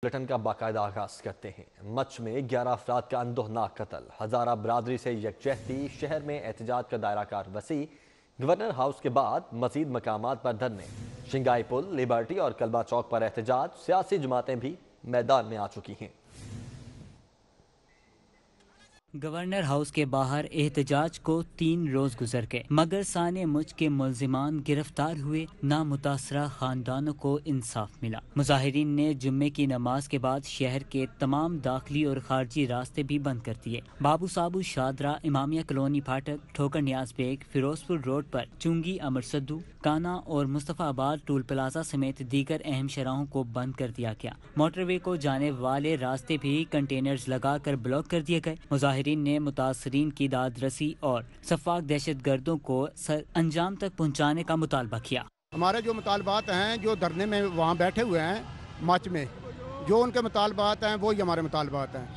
Bulletin का बाकायदा आगाज करते हैं। मच में 11 अफराद का अंदोहनाक कत्ल, हजारा बरादरी से यकजहती, शहर में एहतजाज का दायरा कार वसी। गवर्नर हाउस के बाद मजीद मकामात पर धरने, शिंगाई पुल, लिबर्टी और कलबा चौक पर एहतजाज। सियासी जमातें भी मैदान में आ चुकी हैं। गवर्नर हाउस के बाहर एहतजाज को 3 रोज गुजर गए, मगर साने मुझ के मुल्जिमान गिरफ्तार हुए, ना मुतासरा खानदानों को इंसाफ मिला। मुजाहिरीन ने जुम्मे की नमाज के बाद शहर के तमाम दाखिली और खारजी रास्ते भी बंद कर दिए। बाबू साबू, शादरा, इमामिया कॉलोनी फाटक, ठोकर नियाज बेग, फिरोजपुर रोड पर चुंगी, अमर सद्दू, काना और मुस्तफाबाद टूल प्लाजा समेत दीगर अहम शराहों को बंद कर दिया गया। मोटरवे को जाने वाले रास्ते भी कंटेनर्स लगाकर ब्लॉक कर दिए गए। मुजाहिरीन ने मुतासरीन की दाद रसी और सफाक दहशत गर्दों को अंजाम तक पहुँचाने का मुतालबा किया। हमारे जो मुतालबात हैं, जो धरने में वहाँ बैठे हुए हैं मार्च में, जो उनके मुतालबात हैं वो ही हमारे मुतालबात हैं।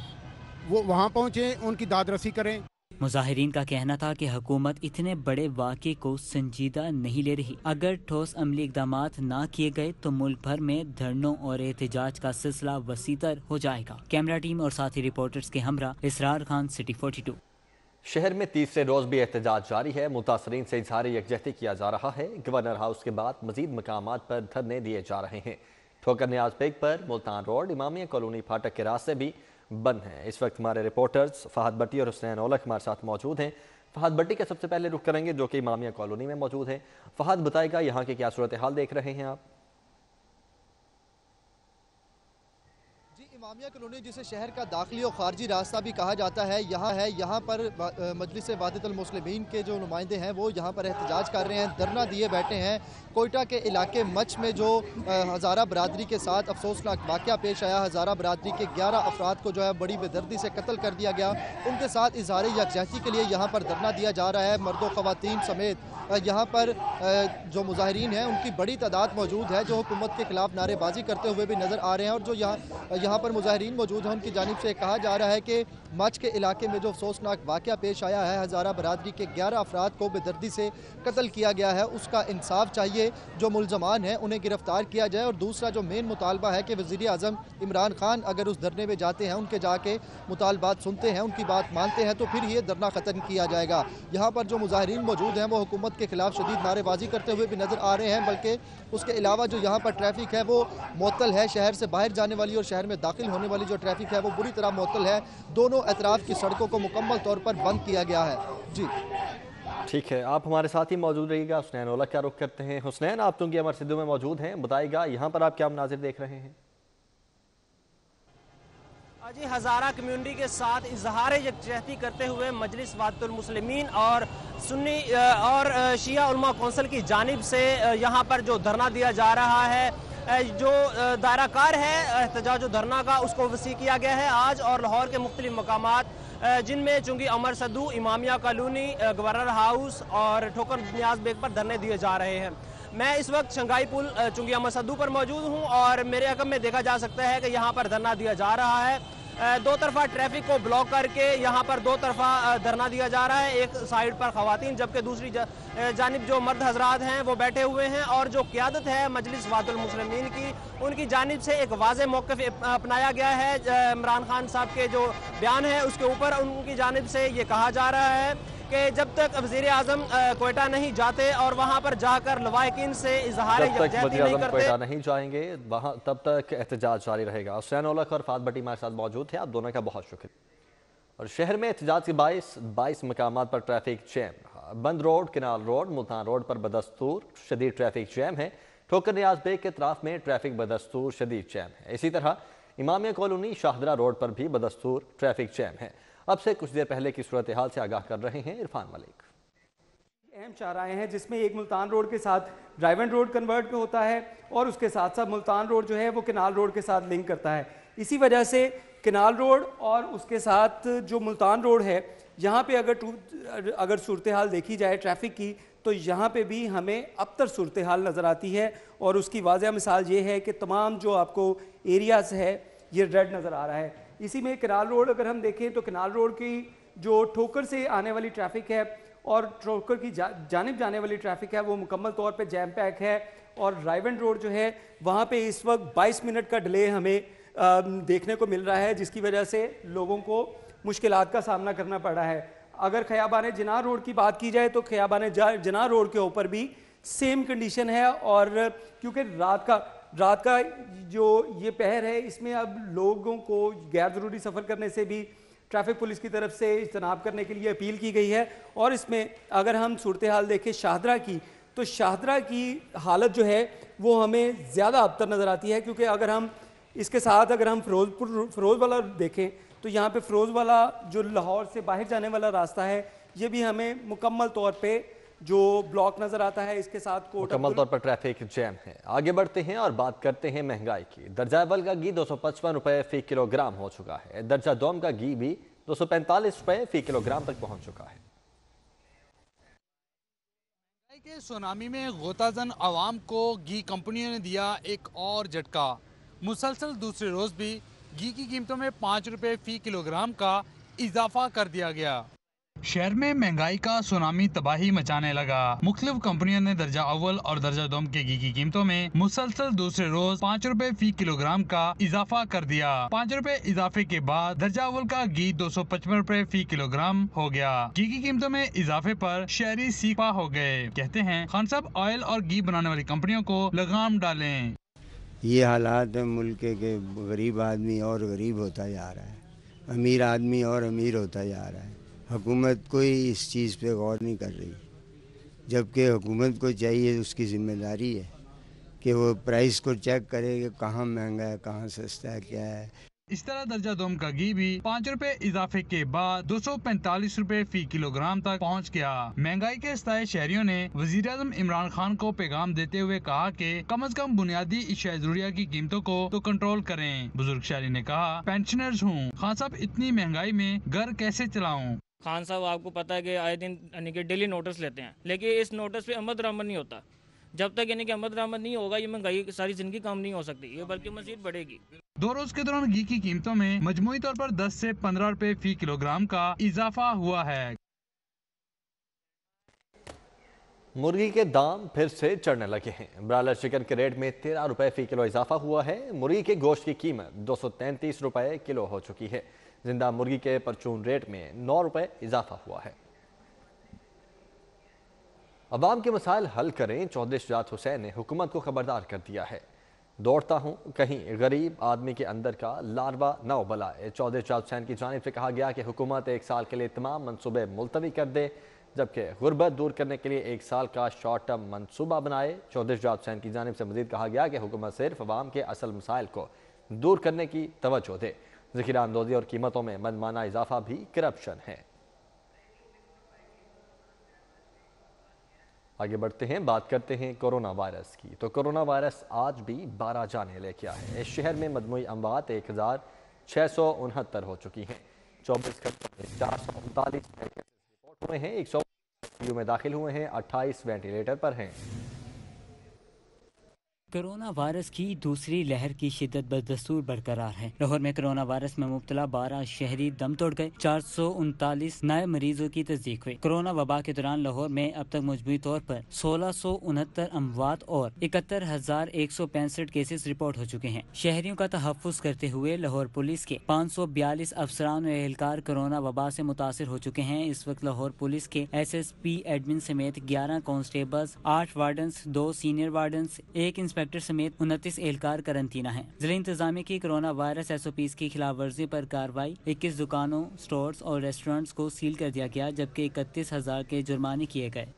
वो वहाँ पहुँचे, उनकी दाद रसी करें। मुजाहिरीन का कहना था कि हुकूमत इतने बड़े वाक़े को संजीदा नहीं ले रही। अगर ठोस अमली इक़दाम ना किए गए तो मुल्क भर में धरनों और एहतजाज का सिलसिला वसीतर हो जाएगा। कैमरा टीम और साथी रिपोर्टर्स के हमरा इसरार खान, सिटी 42। शहर में तीसरे रोज भी एहतजाज जारी है। मुतासरीन से इजहार यकजहती किया जा रहा है। गवर्नर हाउस के बाद मजीद मकामात पर धरने दिए जा रहे हैं। ठोकर नियाज बेग पर, मुल्तान रोड, इमामिया कॉलोनी फाटक के रास्ते भी बंद हैं। इस वक्त हमारे रिपोर्टर्स फहद भट्टी और हुसनैन औलख हमारे साथ मौजूद हैं। फहद भट्टी का सबसे पहले रुख करेंगे, जो कि इमामिया कॉलोनी में मौजूद है। फहद, बताएगा यहाँ की क्या सूरत हाल देख रहे हैं आप? इमामिया कॉलोनी, जिसे शहर का दाखिली और खारजी रास्ता भी कहा जाता है, यहाँ पर मजलिस वाहिदुल मुस्लिमीन के जो नुमाइंदे हैं वो यहाँ पर एहतजाज कर रहे हैं, धरना दिए बैठे हैं। कोयटा के इलाके मच में जो हज़ारा बरादरी के साथ अफसोसनाक वाक़या पेश आया, हज़ारा बरादरी के 11 अफराद को जो है बड़ी बेदर्दी से कत्ल कर दिया गया, उनके साथ इजहार यकजहती के लिए यहाँ पर धरना दिया जा रहा है। मर्दों ख़वातीन समेत यहाँ पर जो मुजाहिरीन हैं उनकी बड़ी तादाद मौजूद है, जो हुकूमत के खिलाफ नारेबाजी करते हुए भी नज़र आ रहे हैं। और जो यहाँ पर मुजाहिरीन मौजूद हैं, उनकी जानिब से कहा जा रहा है कि मच के इलाके में जो अफसोसनाक वाक़या पेश आया है, हज़ारा बरादरी के 11 अफराद को बेदर्दी से कत्ल किया गया है, उसका इंसाफ चाहिए। जो मुल्ज़मान हैं उन्हें गिरफ्तार किया जाए। और दूसरा जो मेन मुतालबा है कि वज़ीर आज़म इमरान खान अगर उस धरने में जाते हैं, उनके जाके मुतालबात सुनते हैं, उनकी बात मानते हैं, तो फिर ये धरना ख़त्म किया जाएगा। यहाँ पर जो मुजाहिरीन मौजूद हैं वो हुकूमत के खिलाफ शदीद नारेबाजी करते हुए भी नज़र आ रहे हैं। बल्कि उसके अलावा जो यहाँ पर ट्रैफिक है वो मुअत्तल है। शहर से बाहर जाने वाली और शहर में दाखिल होने वाली जो ट्रैफिक है वो बुरी तरह मुअत्तल है। दोनों अतराफ की सड़कों को मुकम्मल तौर पर बंद किया गया है। जी ठीक है, आप हमारे साथ ही मौजूद रहिएगा। हुसनैन औलख का रुख करते हैं। हुसनैन, आप चूंकि अमर सिद्धू में मौजूद हैं, बताइएगा यहाँ पर आप क्या मनाजिर देख रहे हैं? जी, हज़ारा कम्युनिटी के साथ इजहार यकजहती करते हुए मजलिस वाहिदुल मुस्लिमीन और सुन्नी और शिया उलमा कौंसिल की जानिब से यहाँ पर जो धरना दिया जा रहा है, जो दायराकार है एहतजाज धरना का, उसको वसी किया गया है आज। और लाहौर के मुख्तलिफ मकामात जिनमें चुंगी अमर Saddu, Imamia colony, governor house और ठोकर नियाज बेग पर धरने दिए जा रहे हैं। मैं इस वक्त शिंगाई पुल चुंगी अमर सद्दू पर मौजूद हूँ और मेरे हकम में देखा जा सकता है कि यहाँ पर धरना दिया जा रहा है। दो तरफा ट्रैफिक को ब्लॉक करके यहाँ पर दो तरफा धरना दिया जा रहा है। एक साइड पर खवातीन, जबकि दूसरी जानिब जो मर्द हजरात हैं वो बैठे हुए हैं। और जो क़यादत है मजलिस वाहिदुल मुस्लिमीन की, उनकी जानिब से एक वाज़ेह मौक़िफ़ अपनाया गया है। इमरान खान साहब के जो बयान है उसके ऊपर उनकी जानिब से ये कहा जा रहा है कि जब तक वज़ीर आज़म कोयटा नहीं जाते और वहाँ पर जाकर लवाहिकीन से इजहार यकजहती नहीं करते, कोयटा नहीं जाएंगे वहाँ, तब तक एहतजाज जारी रहेगा। हुसैन औलख और फहद भट्टी हमारे साथ मौजूद थे, आप दोनों का बहुत शुक्रिया। और शहर में एहतजाज के 22 मकामात पर ट्रैफिक जैम। बंद road, canal road, Multan road पर बदस्तूर शदीद ट्रैफिक जैम है। ठोकर नियाज बेग के तरफ में ट्रैफिक बदस्तूर शदीद जैम है। इसी तरह इमामिया कॉलोनी, शाहदरा रोड पर भी बदस्तूर ट्रैफिक जैम है। अब से कुछ देर पहले की सूरत हाल से आगाह कर रहे हैं इरफान मलिक। अहम चाराएं हैं, जिसमें एक मुल्तान रोड के साथ ड्राइवन रोड कन्वर्ट में होता है और उसके साथ साथ मुल्तान रोड जो है वो किनाल रोड के साथ लिंक करता है। इसी वजह से किनाल रोड और उसके साथ जो मुल्तान रोड है, यहाँ पे अगर सूरत हाल देखी जाए ट्रैफिक की, तो यहाँ पे भी हमें अबतर सूरत हाल नज़र आती है। और उसकी वाज़ह मिसाल ये है कि तमाम जो आपको एरियाज़ है ये रेड नज़र आ रहा है। इसी में किनाल रोड अगर हम देखें तो किनाल रोड की जो ठोकर से आने वाली ट्रैफिक है और ठोकर की जानिब जाने वाली ट्रैफिक है वो मुकम्मल तौर पे जैम पैक है। और रायवन रोड जो है वहाँ पे इस वक्त 22 मिनट का डिले हमें देखने को मिल रहा है, जिसकी वजह से लोगों को मुश्किलात का सामना करना पड़ रहा है। अगर खयाबान जिनाह रोड की बात की जाए तो खयाबान जिनाह रोड के ऊपर भी सेम कंडीशन है, और क्योंकि रात का जो ये पहर है, इसमें अब लोगों को गैर ज़रूरी सफ़र करने से भी ट्रैफिक पुलिस की तरफ से इज्तनाब करने के लिए अपील की गई है। और इसमें अगर हम सूरत हाल देखें शाहदरा की, तो शाहदरा की हालत जो है वो हमें ज़्यादा अबतर नज़र आती है, क्योंकि अगर हम इसके साथ अगर हम फ़िरोज़ वाला देखें तो यहाँ पे फ़िरोज़ वाला जो लाहौर से बाहर जाने वाला रास्ता है, ये भी हमें मुकम्मल तौर पे जो ब्लॉक नज़र आता है, इसके साथ मुकम्मल तौर पर ट्रैफिक जैम है। आगे बढ़ते हैं और बात करते हैं महंगाई की। दर्जा अव्वल का घी 255 रुपये फ़ी किलोग्राम हो चुका है। दर्जा दोम का घी भी 245 रुपये फ़ी किलोग्राम तक पहुँच चुका है। के सुनामी में गोताजन आवाम को घी कंपनियों ने दिया एक और झटका। मुसलसल दूसरे रोज भी घी की कीमतों में 5 रुपए फी किलोग्राम का इजाफा कर दिया गया। शहर में महंगाई का सुनामी तबाही मचाने लगा। मुख्तलिफ कंपनियों ने दर्जा अव्वल और दर्जा दोम के घी की कीमतों में मुसलसल दूसरे रोज 5 रुपए फी किलोग्राम का इजाफा कर दिया। 5 रुपए इजाफे के बाद दर्जा अव्वल का घी 255 रुपए फी किलोग्राम हो गया। घी की कीमतों में इजाफे पर शहरी सीपा हो गए। कहते हैं खान साहब ऑयल और घी बनाने वाली कंपनियों को लगाम डालें। ये हालात है मुल्क के गरीब आदमी और गरीब होता जा रहा है, अमीर आदमी और अमीर होता जा रहा है। हुकूमत कोई इस चीज़ पे गौर नहीं कर रही, जबकि हुकूमत को चाहिए, उसकी ज़िम्मेदारी है कि वो प्राइस को चेक करे कि कहाँ महंगा है, कहाँ सस्ता है, क्या है। इस तरह दर्जा दोम का घी भी 5 रुपए इजाफे के बाद 245 रुपए फी किलोग्राम तक पहुंच गया। महंगाई के सताए शहरियों ने वज़ीर-ए-आज़म इमरान खान को पैगाम देते हुए कहा कि कम से कम बुनियादी अशिया ज़रूरिया की कीमतों को तो कंट्रोल करें। बुजुर्ग शहरी ने कहा, पेंशनर्स हूँ, खान साहब इतनी महंगाई में घर कैसे चलाऊं। खान साहब आपको पता है कि आए दिन यानी कि डेली नोटिस लेते हैं, लेकिन इस नोटिस पे अमल दरामद नहीं होता। जब तक यानी कि अमल दरामद नहीं होगा, ये महंगाई सारी जिंदगी कम नहीं हो सकती, ये बल्कि मजीद बढ़ेगी। 2 रोज के दौरान घी की कीमतों में मजमूई तौर पर 10 से 15 रुपए फी किलोग्राम का इजाफा हुआ है। मुर्गी के दाम फिर से चढ़ने लगे हैं। ब्रायलर चिकन के रेट में 13 रुपए फी किलो इजाफा हुआ है। मुर्गी के गोश्त की कीमत 233 रुपए किलो हो चुकी है। जिंदा मुर्गी के परचून रेट में 9 रुपए इजाफा हुआ है। अवाम के मसाइल हल करें, चौधरी शुजात हुसैन ने हुकूमत को खबरदार कर दिया है। दौड़ता हूं कहीं गरीब आदमी के अंदर का लार्वा न उबलाए। चौधरी शुजात हुसैन की जानिब से कहा गया कि हुकूमत 1 साल के लिए तमाम मनसूबे मुलतवी कर दे, जबकि गुर्बत दूर करने के लिए 1 साल का शॉर्ट टर्म मनसूबा बनाए। चौधरी शुजात हुसैन की जानिब से मजीद कहा गया कि हुकूमत सिर्फ अवाम के असल मसाइल को दूर करने की तवज्जो दे। ज़ख़ीरा अंदोज़ी और कीमतों में मनमाना इजाफा भी करप्शन है। आगे बढ़ते हैं, बात करते हैं कोरोना वायरस की। तो कोरोना वायरस आज भी 12 जाने लेके आया है। इस शहर में मजमूई अमवात 1669 हो चुकी हैं। 24 घंटों में 439 रिपोर्ट हुए हैं। 100 में दाखिल हुए हैं, 28 वेंटिलेटर पर हैं। कोरोना वायरस की दूसरी लहर की शिद्दत बदस्तूर बरकरार है। लाहौर में कोरोना वायरस में मुब्तला 12 शहरी दम तोड़ गए। 439 नए मरीजों की तस्दीक हुई। कोरोना वबा के दौरान लाहौर में अब तक मजमूई तौर पर 1669 अमवात और 71,165 केसेस रिपोर्ट हो चुके हैं। शहरियों का तहफ़्फ़ुज़ करते हुए लाहौर पुलिस के 542 अफसरान और एहलकार कोरोना वबा से मुतासिर हो चुके हैं। इस वक्त लाहौर पुलिस के SSP एडमिन समेत 11 constables, 8 wardens, 2 senior wardens, 1 inspector समेत 29 एहलकार करंटीना हैं। जिला इंतजामिया की कोरोना वायरस SOPs की खिलाफ वर्जी पर कार्रवाई। 21 दुकानों, स्टोर्स और रेस्टोरेंट्स को सील कर दिया गया, जबकि 31,000 के जुर्माने किए गए।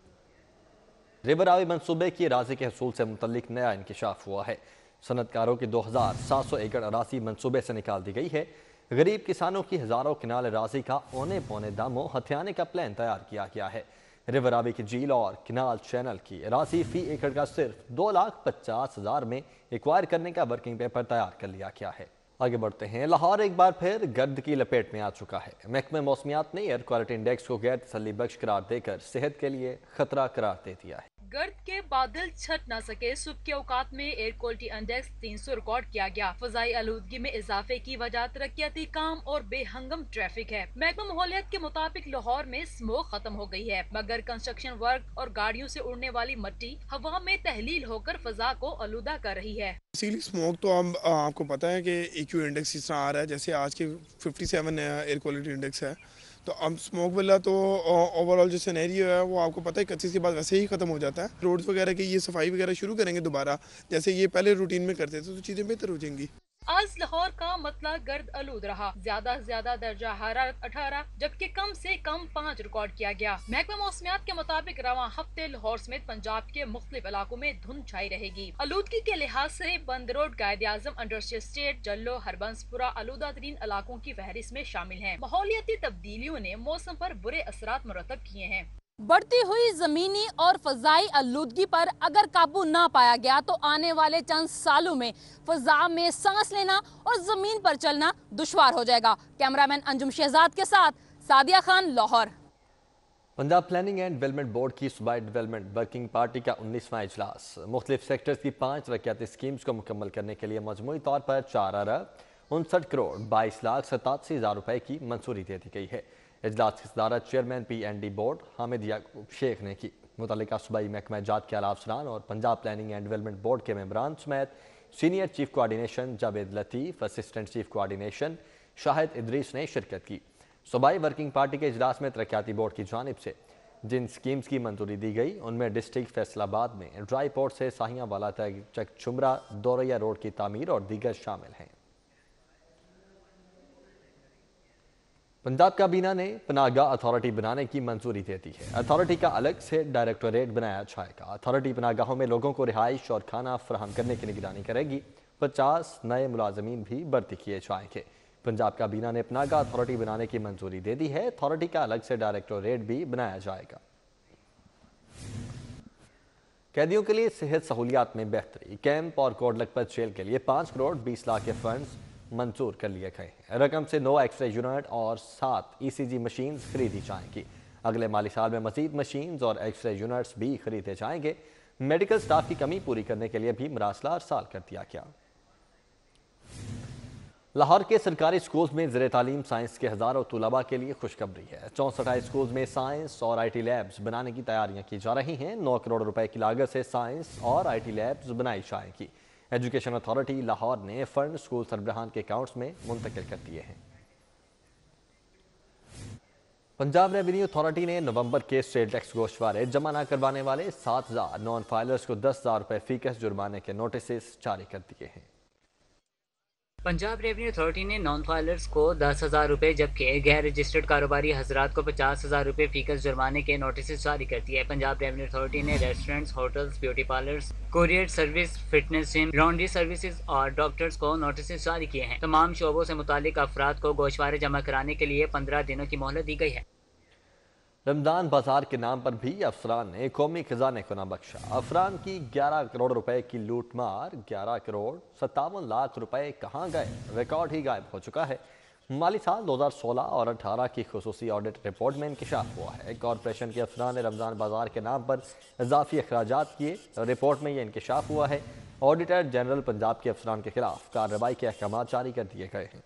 रिवरावी मनसूबे की अराजी के हसूल से मुतल्लिक नया इंकिशाफ हुआ है। सनतकारों की 2700 एकड़ अराजी मनसूबे से निकाल दी गई है। गरीब किसानों की हजारों किनाल अराजी का औने पौने दामों हथियाने का प्लान तैयार किया गया है। रिवरावी की झील और किनाल चैनल की अराजी फी एकड़ का सिर्फ 2,50,000 में एक्वायर करने का वर्किंग पेपर तैयार कर लिया गया है। आगे बढ़ते हैं, लाहौर एक बार फिर गर्द की लपेट में आ चुका है। महकमे मौसमियात ने एयर क्वालिटी इंडेक्स को गैर तसल्ली बख्श करार देकर सेहत के लिए खतरा करार दे दिया है। गर्द के बादल छट न सके। सुबह के औकात में एयर क्वालिटी इंडेक्स 300 रिकॉर्ड किया गया। फजाई आलूदगी में इजाफे की वजह तरक्याती काम और बेहंगम ट्रैफिक है। महकमा माहौलियात के मुताबिक लाहौर में स्मोक खत्म हो गई है, मगर कंस्ट्रक्शन वर्क और गाड़ियों से उड़ने वाली मिट्टी हवा में तहलील होकर फजा को आलूदा कर रही है। स्मोक तो आपको पता है कि EQ इंडेक्स इस तरह आ रहा है, जैसे आज के 57 एयर क्वालिटी इंडेक्स है, तो अब स्मोक वाला तो ओवरऑल जो सिनेरियो है वो आपको पता है 31 के बाद वैसे ही ख़त्म हो जाता है। रोड्स वगैरह की ये सफाई वगैरह शुरू करेंगे दोबारा, जैसे ये पहले रूटीन में करते थे, तो चीज़ें बेहतर हो जाएंगी। आज लाहौर का मतला गर्द आलूद रहा। ज्यादा से ज्यादा दर्जा हरारत 18 जबकि कम से कम 5 रिकॉर्ड किया गया। महकमा मौसमियात के मुताबिक रवां हफ्ते लाहौर समेत पंजाब के मुख्तलिफ इलाकों में धुंध छाई रहेगी। आलूदगी के लिहाज से बंद रोड, कायदे आजम, इंडस्ट्रियल स्टेट, जल्लो, हरबंसपुरा आलूदा तरीन इलाकों की फहरिस्त में शामिल है। माहौलियाती तब्दीलियों ने मौसम पर बुरे असरात मुरतब किए हैं। बढ़ती हुई जमीनी और फजाई आलूदगी पर अगर काबू ना पाया गया तो आने वाले चंद सालों में फजा में सांस लेना और जमीन पर चलना दुश्वार हो जाएगा। कैमरामैन अंजुम शहजाद के साथ Sadia Khan, Lahore. Punjab planning and development board की सूबाई डेवलपमेंट वर्किंग पार्टी का 19वां इजलास मुख्तलिफ सेक्टर्स की 5 तरक्याती स्कीम्स को मुकम्मल करने के लिए मजमूई तौर पर 4,59 करोड़ 22,87,000 रुपए की मंजूरी दे दी गई है। इजलास की सदारत चेयरमैन PND बोर्ड हामिद याकूब शेख ने की। मुतल्लिका सूबाई महकमा जात के आला अफसरान और Punjab planning and development board के मेंबरान समेत senior chief coordination Javed Latif, assistant chief coordination Shahid Idris ने शिरकत की। सूबाई वर्किंग पार्टी के इजलास में तरक्याती बोर्ड की जानिब से जिन स्कीम्स की मंजूरी दी गई उनमें डिस्ट्रिक्ट फैसलाबाद में ड्राई पोर्ट से साहियावाला तक चकचुमरा दौरैया रोड की तामीर और दीगर शामिल हैं। पंजाब काबीना ने पनाहगाह अथॉरिटी बनाने की मंजूरी दे दी है। अथॉरिटी का अलग से डायरेक्टोरेट बनाया जाएगा। अथॉरिटी पनाहगाहों में लोगों को रिहाइश और खाना फराहम करने की निगरानी करेगी। 50 नए मुलाजमीन भी भर्ती किए जाएंगे। पंजाब काबीना ने पनाहगाह अथॉरिटी बनाने की मंजूरी दे दी है। अथॉरिटी का अलग से डायरेक्टोरेट भी बनाया जाएगा। कैदियों के लिए सेहत सहूलियात में बेहतरी। कैंप और कोट लखपत जेल के लिए 5 करोड़ 20 लाख के फंड्स मंजूर कर लिए गए हैं। रकम से 9 एक्सरे यूनिट और 7 ECG मशीन खरीदी जाएंगी। अगले माली साल में मजीद मशीन और एक्सरे यूनिट्स भी खरीदे जाएंगे। मेडिकल स्टाफ की कमी पूरी करने के लिए भी मरासला अरसाल कर दिया गया। लाहौर के सरकारी स्कूल में ज़ेर तालीम साइंस के हज़ारों तलबा के लिए खुशखबरी है। 64 स्कूल में साइंस और IT लैब्स बनाने की तैयारियां की जा रही हैं। 9 करोड़ रुपए की लागत से साइंस और IT लैब्स बनाई जाएगी। एजुकेशन अथॉरिटी लाहौर ने फंड स्कूल सरबराहान के अकाउंट्स में मुंतकिल कर दिए हैं। पंजाब रेवेन्यू अथॉरिटी ने नवंबर के स्टेट टैक्स गोशवारे जमा न करवाने वाले 7,000 नॉन फाइलर्स को 10,000 रुपए फीकस जुर्माने के नोटिस जारी कर दिए हैं। पंजाब रेवेन्यू अथॉरिटी ने नॉन फाइलर्स को 10,000 रुपये जबकि गैर रजिस्टर्ड कारोबारी हजरात को 50,000 रुपये फीकस जुर्माने के नोटिस जारी कर दिए। पंजाब रेवेन्यू अथॉरिटी ने restaurants, hotels, beauty parlours, courier service, fitness gym, laundry services और डॉक्टर्स को नोटिस जारी किए हैं। तमाम शोबों से मुतालिक अफराद को गोशवारे जमा कराने के लिए 15 दिनों की मोहलत दी गई है। रमजान बाजार के नाम पर भी अफसरान ने कौमी खजाने को न बख्शा। अफरान की 11 करोड़ रुपए की लूट मार। 11 करोड़ 57 लाख रुपए कहाँ गए? रिकॉर्ड ही गायब हो चुका है। माली साल 2016 और 18 की खुसूसी ऑडिट रिपोर्ट में इंकशाफ हुआ है। कॉरपोरेशन के अफसरान ने रमजान बाजार के नाम पर इजाफी अखराजात किए। रिपोर्ट में यह इंकशाफ हुआ है। ऑडिटर जनरल पंजाब के अफसरान के खिलाफ कार्रवाई के अहकाम जारी कर दिए गए हैं।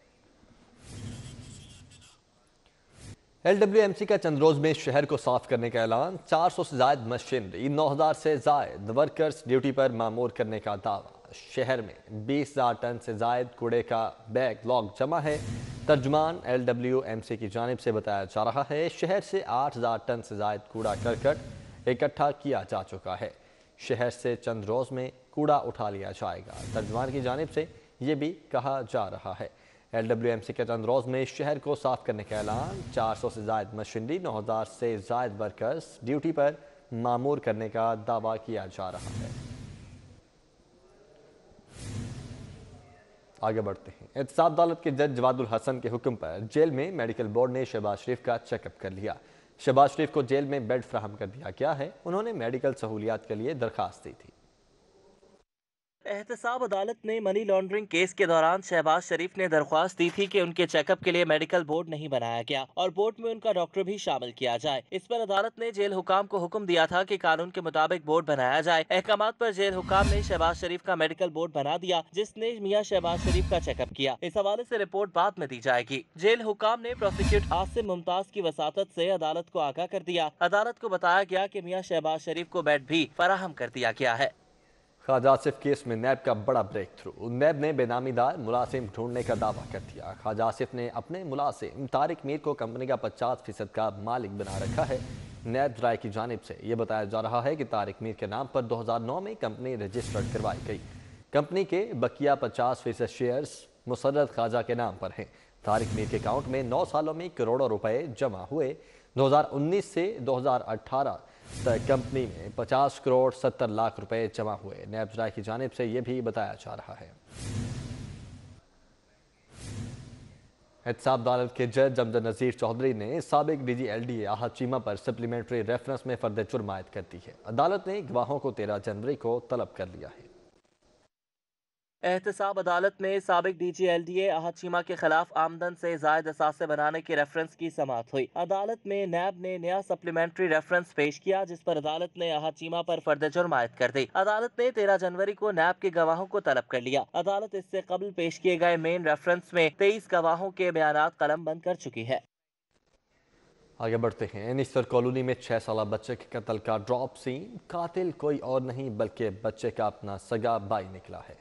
LWMC का चंद रोज में शहर को साफ करने का ऐलान। 400 से ज्यादा मशीनरी, 9,000 से ज्यादा वर्कर्स ड्यूटी पर मामूर करने का दावा। शहर में 20,000 टन से ज्यादा कूड़े का बैकलॉग जमा है। तर्जुमान LWMC की जानिब से बताया जा रहा है शहर से 8,000 टन से ज्यादा कूड़ा करकट इकट्ठा किया जा चुका है। शहर से चंद रोज में कूड़ा उठा लिया जाएगा। तर्जुमान की जानिब से ये भी कहा जा रहा है LWMC के चंद रोज में शहर को साफ करने का ऐलान। 400 से ज्यादा मशीनरी, 9,000 से ज्यादा वर्कर्स ड्यूटी पर मामूर करने का दावा किया जा रहा है। आगे बढ़ते हैं। एहतसाब अदालत के जज जवादुल हसन के हुक्म पर जेल में मेडिकल बोर्ड ने शहबाज शरीफ का चेकअप कर लिया। शहबाज शरीफ को जेल में बेड फराहम कर दिया गया है। उन्होंने मेडिकल सहूलियात के लिए दरखास्त दी थी। एहतसाब अदालत ने मनी लॉन्ड्रिंग केस के दौरान शहबाज शरीफ ने दरख्वास्त दी थी कि उनके चेकअप के लिए मेडिकल बोर्ड नहीं बनाया गया और बोर्ड में उनका डॉक्टर भी शामिल किया जाए। इस पर अदालत ने जेल हुकाम को हुक्म दिया था कि कानून के मुताबिक बोर्ड बनाया जाए। अहकामात पर जेल हुकाम ने शहबाज शरीफ का मेडिकल बोर्ड बना दिया, जिसने मियां शहबाज शरीफ का चेकअप किया। इस हवाले से रिपोर्ट बाद में दी जाएगी। जेल हुकाम ने प्रोसिक्यूट आसिम मुमताज की वसातत से अदालत को आगाह कर दिया। अदालत को बताया गया कि मियां शहबाज शरीफ को बेड भी फराहम कर दिया गया है। ख्वाजा आसिफ केस में नैब का बड़ा ब्रेक थ्रू। नैब ने बेनामीदार मुलाजिम ढूंढने का दावा कर दिया। ख्वाजा आसिफ ने अपने मुलाजिम तारिक मीर को कंपनी का 50% का मालिक बना रखा है। नैब राय की जानिब से यह बताया जा रहा है कि तारिक मीर के नाम पर 2009 में कंपनी रजिस्टर्ड करवाई गई। कंपनी के बकिया 50% शेयर्स मुसर्रद ख्वाजा के नाम पर हैं। तारिक मीर के अकाउंट में 9 सालों में करोड़ों रुपए जमा हुए। 2019 से 2018 तक कंपनी में 50 करोड़ 70 लाख रुपए जमा हुए। नैब राय की जानिब से यह भी बताया जा रहा है। एहतसाब अदालत के जज जमजद नज़ीर चौधरी ने साबिक DG LDA आहत चीमा पर सप्लीमेंट्री रेफरेंस में फर्द जुर्म आयद कर दी है। अदालत ने गवाहों को 13 जनवरी को तलब कर लिया है। एहतसाब अदालत में साबिक DG LDA आहत चीमा के खिलाफ आमदन से जायद असासे बनाने के रेफरेंस की समाअत हुई। अदालत में नैब ने नया सप्लीमेंट्री रेफरेंस पेश किया, जिस पर अदालत ने आहत चीमा पर फर्द जुर्म आयद कर दी। अदालत ने 13 जनवरी को नैब के गवाहों को तलब कर लिया। अदालत इससे कबल पेश किए गए मेन रेफरेंस में 23 गवाहों के बयानात कलम बंद कर चुकी है। आगे बढ़ते हैं। निस्तर कॉलोनी में 6 साल बच्चे के कत्ल का ड्रॉप सीन। कातिल कोई और नहीं बल्कि बच्चे का अपना सगा भाई निकला है।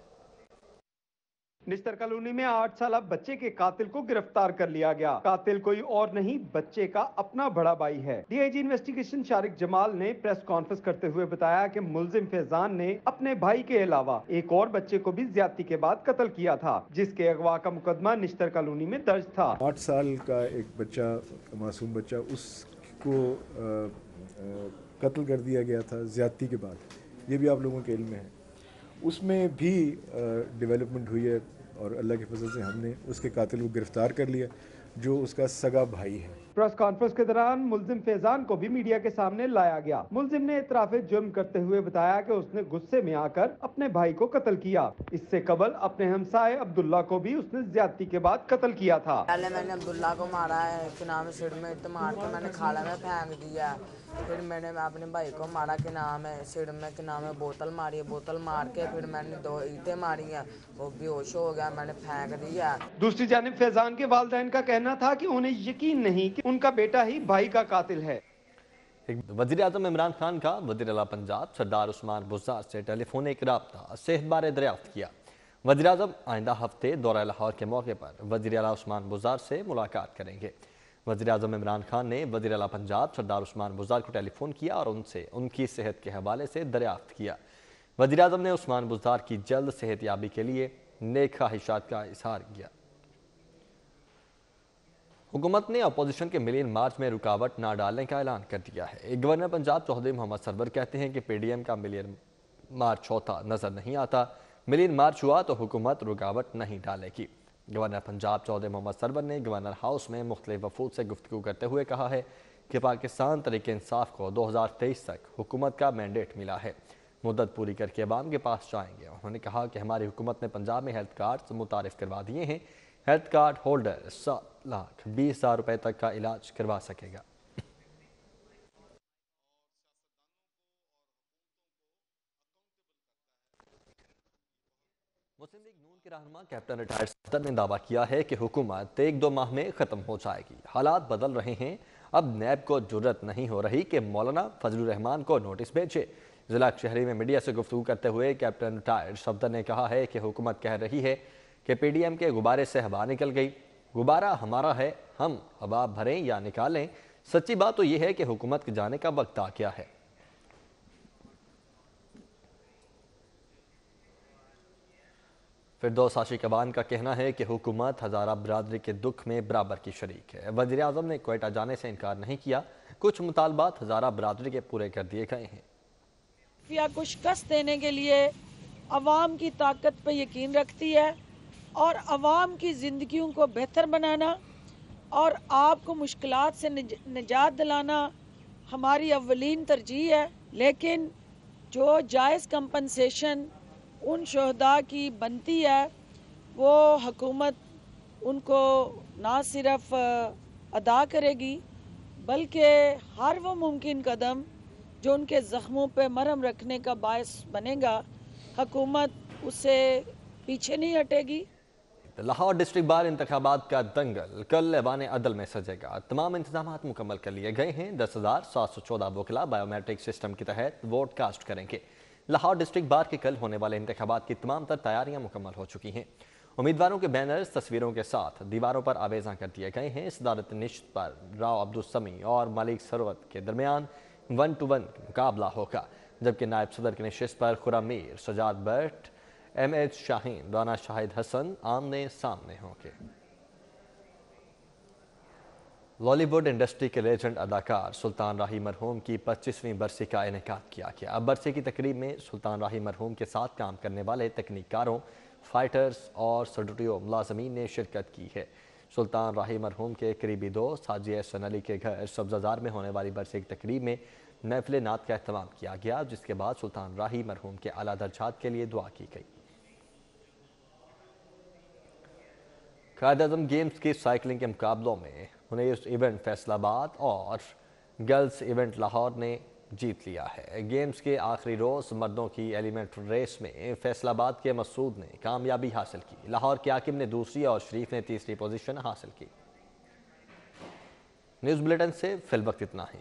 निस्तर कॉलोनी में 8 साल बच्चे के कातिल को गिरफ्तार कर लिया गया। कातिल कोई और नहीं बच्चे का अपना बड़ा भाई है। DIG इन्वेस्टिगेशन शारिक जमाल ने प्रेस कॉन्फ्रेंस करते हुए बताया कि मुलजिम फैजान ने अपने भाई के अलावा एक और बच्चे को भी ज्यादती के बाद कत्ल किया था, जिसके अगवा का मुकदमा निस्तर कॉलोनी में दर्ज था। 8 साल का एक बच्चा, मासूम बच्चा, उसको कत्ल कर दिया गया था ज्यादती के बाद। ये भी आप लोगों के इल्म में है। उसमें भी डेवलपमेंट हुई है और अल्लाह के फजल से हमने उसके कातिल को गिरफ्तार कर लिया, जो उसका सगा भाई है। प्रेस कॉन्फ्रेंस के दौरान मुलजिम फैजान को भी मीडिया के सामने लाया गया। मुलजिम ने इतराफ़े जुर्म करते हुए बताया कि उसने गुस्से में आकर अपने भाई को कत्ल किया। इससे कबल अपने हमसाए अब्दुल्ला को भी उसने ज्यादती के बाद कत्ल किया था। पहले मैंने अब्दुल्ला को मारा है कि नाम सिर में इट मार के मैंने खाला में फेंक दिया। फिर मैंने अपने भाई को मारा कि नाम है सिर में कि नाम है बोतल मारी है। बोतल मार के फिर मैंने 2 ईंटें मारी हैं, वो बेहोश हो गया, मैंने फेंक दिया। दूसरी जानिब फैजान के वालिदैन का कहना था कि उन्हें यकीन नहीं कि उनका बेटा ही भाई का कातिल है। वज़ीर आज़म इमरान खान का वज़ीर आला पंजाब सरदार उस्मान बुज़दार से टेलीफोनिक राब्ता सेहत बारे दरियाफ्त किया। वज़ीर आज़म आइंदा हफ्ते दौरा लाहौर के मौके पर वज़ीर आला उस्मान बुज़दार से मुलाकात करेंगे। वज़ीर आज़म इमरान खान ने वज़ीर आला पंजाब सरदार उस्मान बुज़दार को टेलीफोन किया और उनसे उनकी सेहत के हवाले से दरियाफ्त किया। वज़ीर आज़म ने उस्मान बुज़दार की जल्द सेहतयाबी के लिए नेक ख्वाहिशात का इज़हार किया। हुकूमत ने अपोजिशन के मिलियन मार्च में रुकावट न डालने का ऐलान कर दिया है। गवर्नर पंजाब चौधरी मोहम्मद सरवर कहते हैं कि PDM का मिलियन मार्च होता नजर नहीं आता। मिलियन मार्च हुआ तो हुकूमत रुकावट नहीं डालेगी। गवर्नर पंजाब चौधरी मोहम्मद सरवर ने गवर्नर हाउस में मुख्तलिफ वफूद से गुफ्तगू करते हुए कहा है कि पाकिस्तान तरीके इंसाफ को 2023 तक हुकूमत का मैंडेट मिला है। मुद्दत पूरी करके अवाम के पास जाएंगे। उन्होंने कहा कि हमारी हुकूमत ने पंजाब में हेल्थ कार्ड मुतारिफ करवा दिए हैं। हेल्थ कार्ड होल्डर 7,20,000 रुपए तक का इलाज करवा सकेगा। मुस्लिम लीग नून के रहनुमा कैप्टन रिटायर्ड सदर ने दावा किया है कि हुकूमत 1-2 माह में ख़त्म हो जाएगी। हालात बदल रहे हैं। अब नैब को जुर्रत नहीं हो रही कि मौलाना फजलुर रहमान को नोटिस भेजे। जिला शहरी में मीडिया से गुफ्तगू करते हुए कैप्टन रिटायर्ड सदर ने कहा है कि हुकूमत कह रही है कि PDM के गुब्बारे से हवा निकल गई। गुब्बारा हमारा है, हम हवा भरें या निकालें। सच्ची बात तो यह है कि हुकूमत के जाने का वक्त आ गया है। फिरदौस आशिक अवान का कहना है कि हुकूमत हज़ारा बरादरी के दुख में बराबर की शरीक है। वज़ीर आज़म ने क्वेटा जाने से इनकार नहीं किया। कुछ मुतालबात हज़ारा बरादरी के पूरे कर दिए गए हैं। या को शिकस्त देने के लिए अवाम की ताकत पर यकीन रखती है और अवाम की ज़िंदगियों को बेहतर बनाना और आपको मुश्किलात से निजात दिलाना हमारी अव्वलीन तरजीह है। लेकिन जो जायज़ कंपनसेशन उन शहदा की बनती है वो हुकूमत उनको ना सिर्फ अदा करेगी बल्कि हर वो मुमकिन कदम जो उनके ज़ख्मों पे मरहम रखने का बायस बनेगा, हुकूमत उससे पीछे नहीं हटेगी। लाहौर डिस्ट्रिक्ट बार इंतखाबात का दंगल कल ऐवान अदल में सजेगा। तमाम इंतजाम मुकम्मल कर लिए गए हैं। 10,714 वकला बायोमेट्रिक सिस्टम के तहत वोट कास्ट करेंगे। लाहौर डिस्ट्रिक्ट बार के कल होने वाले इंतखाबात की तमाम तर तैयारियां मुकम्मल हो चुकी हैं। उम्मीदवारों के बैनर्स तस्वीरों के साथ दीवारों पर आवेजा कर दिए गए हैं। सदारत निश्त पर राव अब्दुल समी और मलिक सरवत के दरमियान 1-1 मुकाबला होगा, जबकि नायब सदर की नशिस्त पर खुर्रम मीर, सजाद भट्ट, एम.एच. शाहीन, राना शाहिद हसन आमने सामने होंगे। बॉलीवुड इंडस्ट्री के लेजेंड अदाकार सुल्तान राही मरहूम की 25वीं बरसी का इनेकाद किया गया। अब बरसी की तकरीब में सुल्तान राही मरहूम के साथ काम करने वाले तकनीकारों, फाइटर्स और स्टूडियो मुलाजमीन ने शिरकत की है। सुल्तान राही मरहूम के करीबी दोस्त हाजी एहसन अली के घर सब्जाजार में होने वाली बरसी की तकरीब में महफिल नात का अहतमाम किया गया, जिसके बाद सुल्तान राही मरहूम के आला दर्जात के लिए दुआ की गई। कायद-ए-आज़म गेम्स के साइकिलिंग के मुकाबलों में हुनैर इवेंट फैसलाबाद और गर्ल्स इवेंट लाहौर ने जीत लिया है। गेम्स के आखिरी रोज मर्दों की एलिमेंट रेस में फैसलाबाद के मसूद ने कामयाबी हासिल की। लाहौर के आकिब ने दूसरी और शरीफ ने तीसरी पोजीशन हासिल की। न्यूज़ बुलेटिन से फिल वक्त इतना ही।